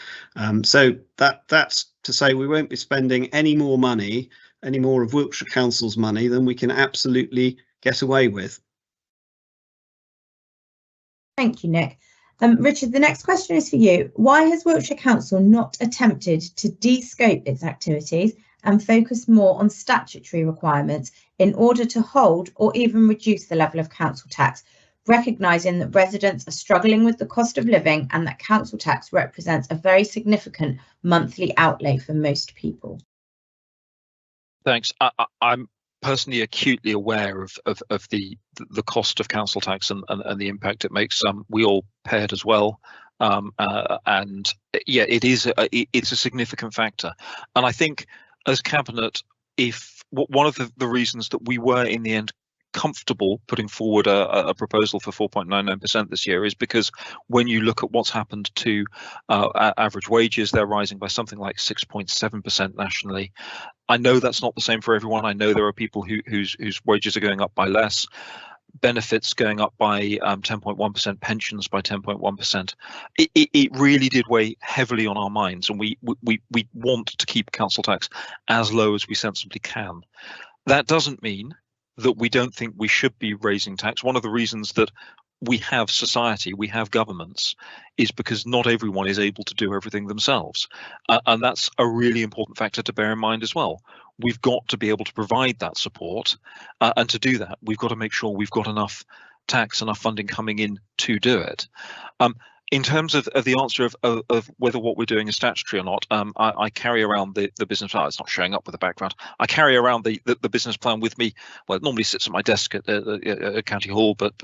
Speaker 3: So that's to say we won't be spending any more money, any more of Wiltshire Council's money than we can absolutely get away with.
Speaker 1: Thank you, Nick. Richard, the next question is for you. Why has Wiltshire Council not attempted to de-scope its activities and focus more on statutory requirements in order to hold or even reduce the level of council tax, recognising that residents are struggling with the cost of living and that council tax represents a very significant monthly outlay for most people?
Speaker 2: Thanks. I'm personally acutely aware of the cost of council tax and the impact it makes. We all pay it as well, and yeah, it's a significant factor. And I think as cabinet, if one of the reasons that we were in the end comfortable putting forward a proposal for 4.99% this year is because when you look at what's happened to average wages, they're rising by something like 6.7% nationally. I know that's not the same for everyone. I know there are people whose wages are going up by less, benefits going up by 10.1%, pensions by 10.1%. It really did weigh heavily on our minds, and we want to keep council tax as low as we sensibly can. That doesn't mean that we don't think we should be raising tax. One of the reasons that we have society, we have governments, is because not everyone is able to do everything themselves. And that's a really important factor to bear in mind as well. We've got to be able to provide that support. And to do that, we've got to make sure we've got enough tax, enough funding coming in to do it. In terms of the answer of whether what we're doing is statutory or not, I carry around the business plan. It's not showing up with the background. I carry around the business plan with me. Well, it normally sits at my desk at County Hall, but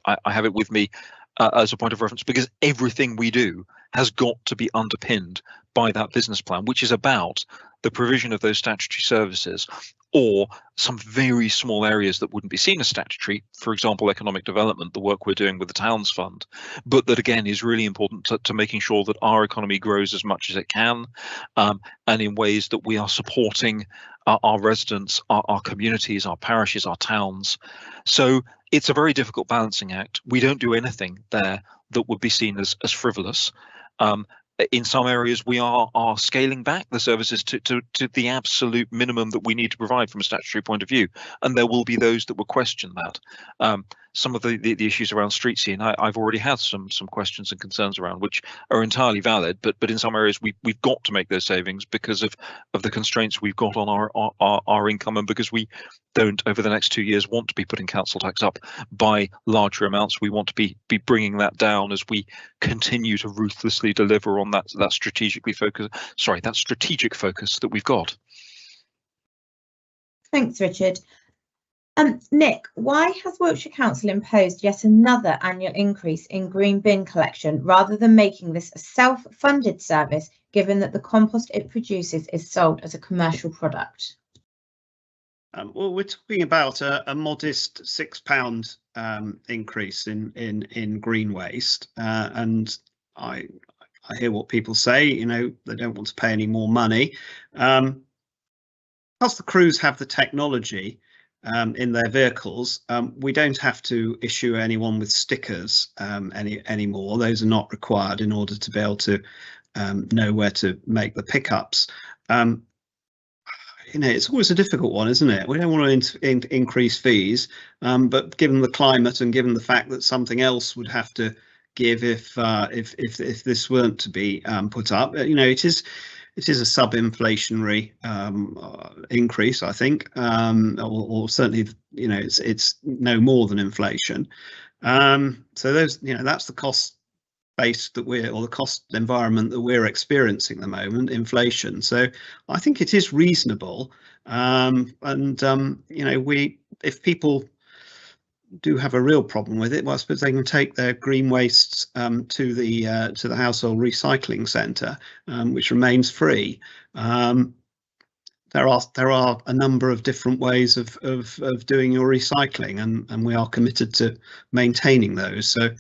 Speaker 2: I have it with me as a point of reference, because everything we do has got to be underpinned by that business plan, which is about the provision of those statutory services, or some very small areas that wouldn't be seen as statutory, for example, economic development, the work we're doing with the Towns Fund, but that again is really important to making sure that our economy grows as much as it can, and in ways that we are supporting our residents, our communities, our parishes, our towns. So it's a very difficult balancing act. We don't do anything there that would be seen as frivolous. In some areas, we are scaling back the services to the absolute minimum that we need to provide from a statutory point of view, and there will be those that will question that. Some of the issues around street scene, I've already had some questions and concerns around, which are entirely valid, but in some areas we've got to make those savings because of the constraints we've got on our income, and because we don't over the next 2 years want to be putting council tax up by larger amounts. We want to be bringing that down as we continue to ruthlessly deliver on that strategic focus that we've got.
Speaker 1: Thanks, Richard. Nick, why has Wiltshire Council imposed yet another annual increase in green bin collection rather than making this a self-funded service, given that the compost it produces is sold as a commercial product?
Speaker 3: Well, we're talking about a modest £6 increase in green waste, and I hear what people say. They don't want to pay any more money. Because the crews have the technology in their vehicles, we don't have to issue anyone with stickers anymore. Those are not required in order to be able to know where to make the pickups. It's always a difficult one, isn't it? We don't want to increase fees, but given the climate and given the fact that something else would have to give if this weren't to be put up, it is a sub-inflationary increase, I think, or certainly, you know, it's no more than inflation. So those, you know, that's the cost base that or the cost environment that we're experiencing at the moment, inflation. So I think it is reasonable, and you know, if people do have a real problem with it, well, I suppose they can take their green wastes to the household recycling centre, which remains free. There are a number of different ways of doing your recycling, and we are committed to maintaining those. So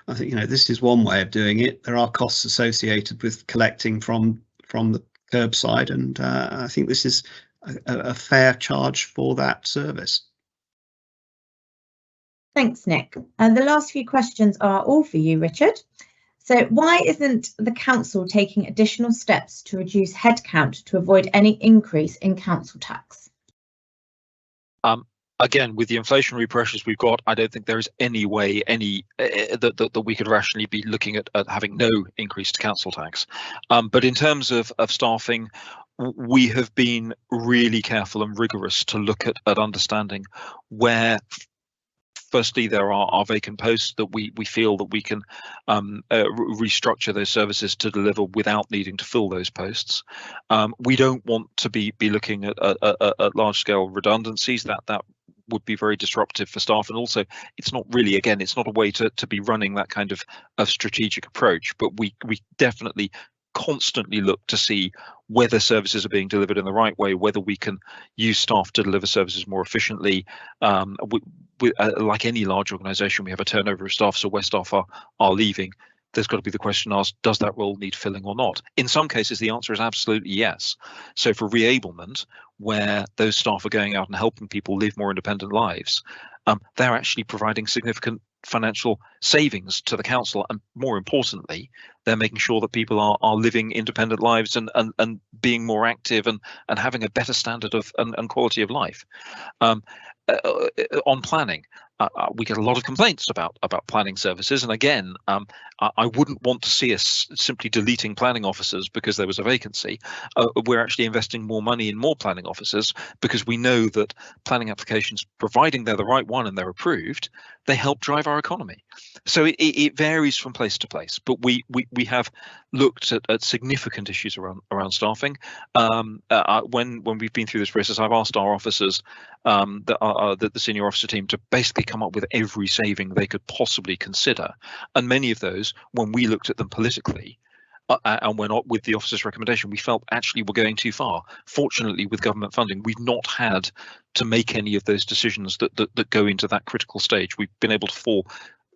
Speaker 3: I think, you know, this is one way of doing it. There are costs associated with collecting from the curbside, and I think this is a fair charge for that service.
Speaker 1: Thanks, Nick. The last few questions are all for you, Richard. So why isn't the council taking additional steps to reduce headcount to avoid any increase in council tax?
Speaker 2: Again, with the inflationary pressures we've got, I don't think there is any way that we could rationally be looking at having no increased council tax. But in terms of staffing, we have been really careful and rigorous to look at understanding where, firstly, there are vacant posts that we feel that we can restructure those services to deliver without needing to fill those posts. We don't want to be looking at large scale redundancies. That would be very disruptive for staff, and also it's not really, again, it's not a way to be running that kind of strategic approach. But we definitely constantly look to see whether services are being delivered in the right way, whether we can use staff to deliver services more efficiently. Like any large organisation, we have a turnover of staff, so where staff are leaving, there's got to be the question asked, does that role need filling or not? In some cases, the answer is absolutely yes. So for reablement, where those staff are going out and helping people live more independent lives, they're actually providing significant financial savings to the council, and more importantly, they're making sure that people are living independent lives and being more active and having a better standard of and quality of life. On planning, we get a lot of complaints about planning services, and again, I wouldn't want to see us simply deleting planning officers because there was a vacancy. We're actually investing more money in more planning officers because we know that planning applications, providing they're the right one and they're approved, they help drive our economy. So it varies from place to place, but we have looked at significant issues around staffing. When we've been through this process, I've asked our officers, the senior officer team, to basically come up with every saving they could possibly consider, and many of those, when we looked at them politically and went up with the officer's recommendation, we felt actually we're going too far. Fortunately, with government funding, we've not had to make any of those decisions that go into that critical stage. We've been able to fall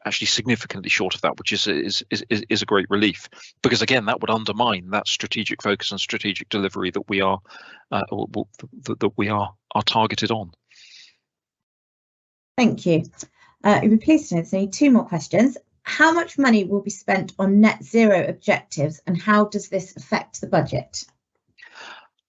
Speaker 2: actually significantly short of that, which is a great relief, because again, that would undermine that strategic focus and strategic delivery that we are targeted on.
Speaker 1: Thank you. You'll be pleased to know there's only two more questions. How much money will be spent on net zero objectives, and how does this affect the budget?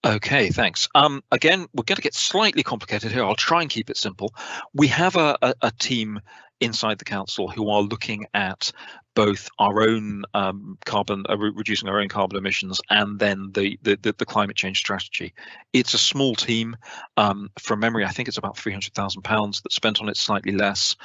Speaker 2: Okay, thanks. Again, we're going to get slightly complicated here. I'll try and keep it simple. We have a team inside the council who are looking at both our own reducing our own carbon emissions, and then the climate change strategy. It's a small team. From memory, I think it's about £300,000 that's spent on it, slightly less.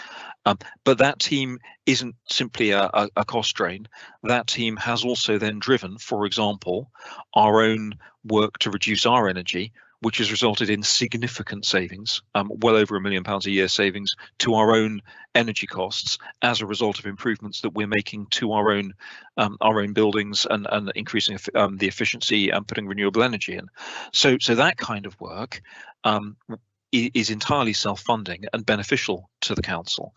Speaker 2: But that team isn't simply a cost drain. That team has also then driven, for example, our own work to reduce our energy, which has resulted in significant savings, well over £1 million a year savings to our own energy costs as a result of improvements that we're making to our own buildings and increasing the efficiency and putting renewable energy in. So that kind of work is entirely self-funding and beneficial to the council.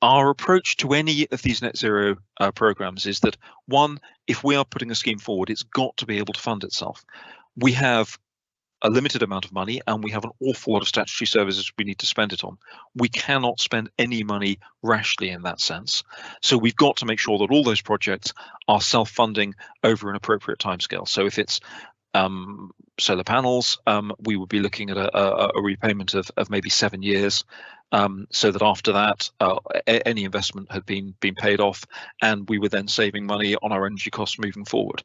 Speaker 2: Our approach to any of these net zero programs is that, one, if we are putting a scheme forward, it's got to be able to fund itself. We have a limited amount of money, and we have an awful lot of statutory services we need to spend it on. We cannot spend any money rashly in that sense. So we've got to make sure that all those projects are self-funding over an appropriate timescale. So if it's solar panels, we would be looking at a repayment of maybe 7 years, so that after that any investment had been paid off, and we were then saving money on our energy costs moving forward.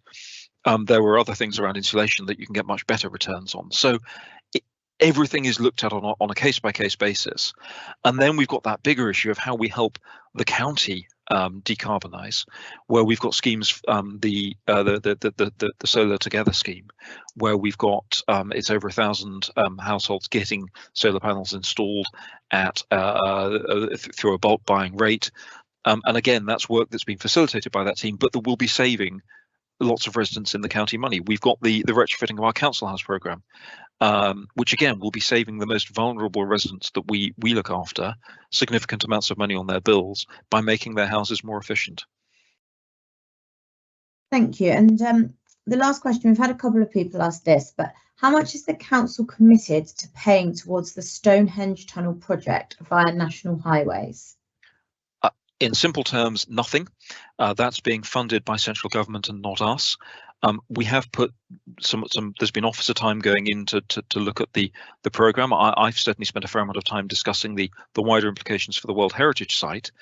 Speaker 2: There were other things around insulation that you can get much better returns on. So everything is looked at on a case-by-case basis. And then we've got that bigger issue of how we help the county decarbonise, where we've got schemes, the Solar Together scheme, where we've got it's over 1,000 households getting solar panels installed at through a bulk buying rate. And again, that's work that's been facilitated by that team, but that will be saving lots of residents in the county money. We've got the retrofitting of our council house programme, which again will be saving the most vulnerable residents that we look after significant amounts of money on their bills by making their houses more efficient.
Speaker 1: Thank you. And the last question, we've had a couple of people ask this, but how much is the council committed to paying towards the Stonehenge Channel project via national highways?
Speaker 2: In simple terms, nothing. That's being funded by central government and not us. We have put some there's been officer time going in to look at the programme. I've certainly spent a fair amount of time discussing the wider implications for the World Heritage Site,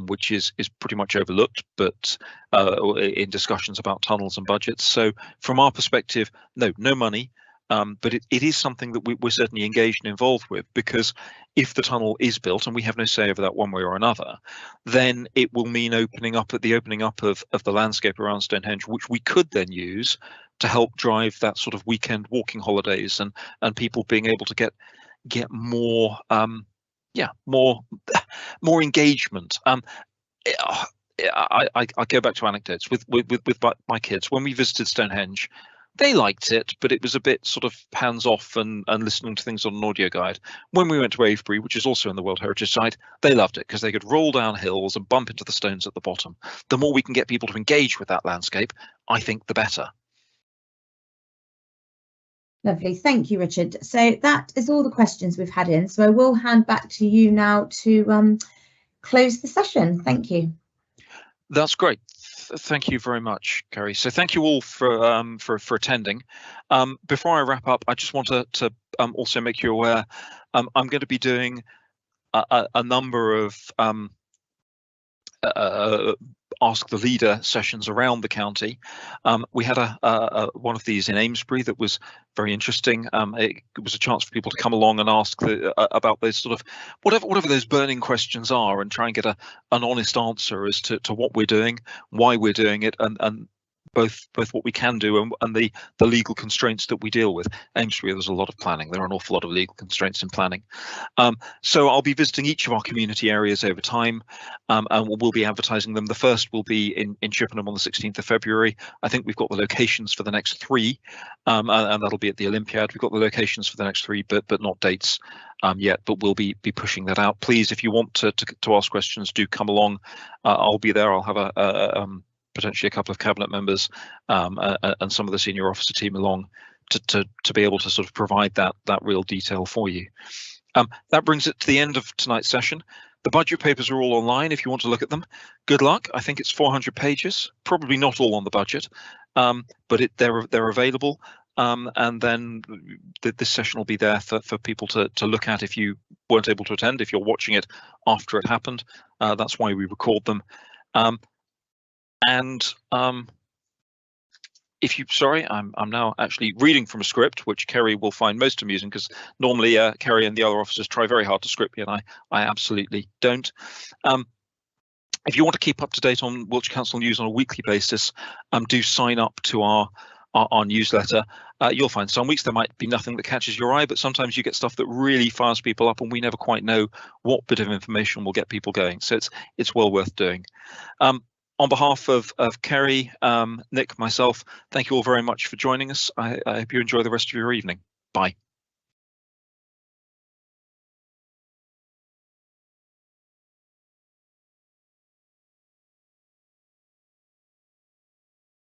Speaker 2: which is pretty much overlooked, but in discussions about tunnels and budgets. So from our perspective, no money. But it is something that we're certainly engaged and involved with, because if the tunnel is built, and we have no say over that one way or another, then it will mean opening up of the landscape around Stonehenge, which we could then use to help drive that sort of weekend walking holidays and people being able to get more more engagement. I go back to anecdotes with my kids. When we visited Stonehenge, they liked it, but it was a bit sort of hands off and listening to things on an audio guide. When we went to Avebury, which is also in the World Heritage Site, they loved it because they could roll down hills and bump into the stones at the bottom. The more we can get people to engage with that landscape, I think the better.
Speaker 1: Lovely, thank you, Richard. So that is all the questions we've had in. So I will hand back to you now to close the session. Thank you.
Speaker 2: That's great. Thank you very much, Kerry. So thank you all for attending. Before I wrap up, I just want to also make you aware I'm going to be doing a number of Ask the Leader sessions around the county. We had one of these in Amesbury that was very interesting. It was a chance for people to come along and ask about those sort of whatever those burning questions are, and try and get an honest answer as to what we're doing, why we're doing it, and both what we can do and the legal constraints that we deal with. Amesbury, there's a lot of planning. There are an awful lot of legal constraints in planning. So I'll be visiting each of our community areas over time, and we'll be advertising them. The first will be in Chippenham on the 16th of February. I think we've got the locations for the next three, and that'll be at the Olympiad. We've got the locations for the next three, but not dates yet, but we'll be pushing that out. Please, if you want to ask questions, do come along. I'll be there. I'll have potentially a couple of cabinet members and some of the senior officer team along to be able to sort of provide that real detail for you. That brings it to the end of tonight's session. The budget papers are all online if you want to look at them. Good luck. I think it's 400 pages, probably not all on the budget, but they're available. And then this session will be there for people to look at if you weren't able to attend, if you're watching it after it happened. That's why we record them. If you, sorry, I'm now actually reading from a script, which Kerry will find most amusing, because normally Kerry and the other officers try very hard to script me, and I absolutely don't. If you want to keep up to date on Wiltshire Council news on a weekly basis, do sign up to our newsletter. You'll find some weeks there might be nothing that catches your eye, but sometimes you get stuff that really fires people up, and we never quite know what bit of information will get people going. So it's well worth doing. On behalf of Kerry, Nick, myself, thank you all very much for joining us. I hope you enjoy the rest of your evening. Bye.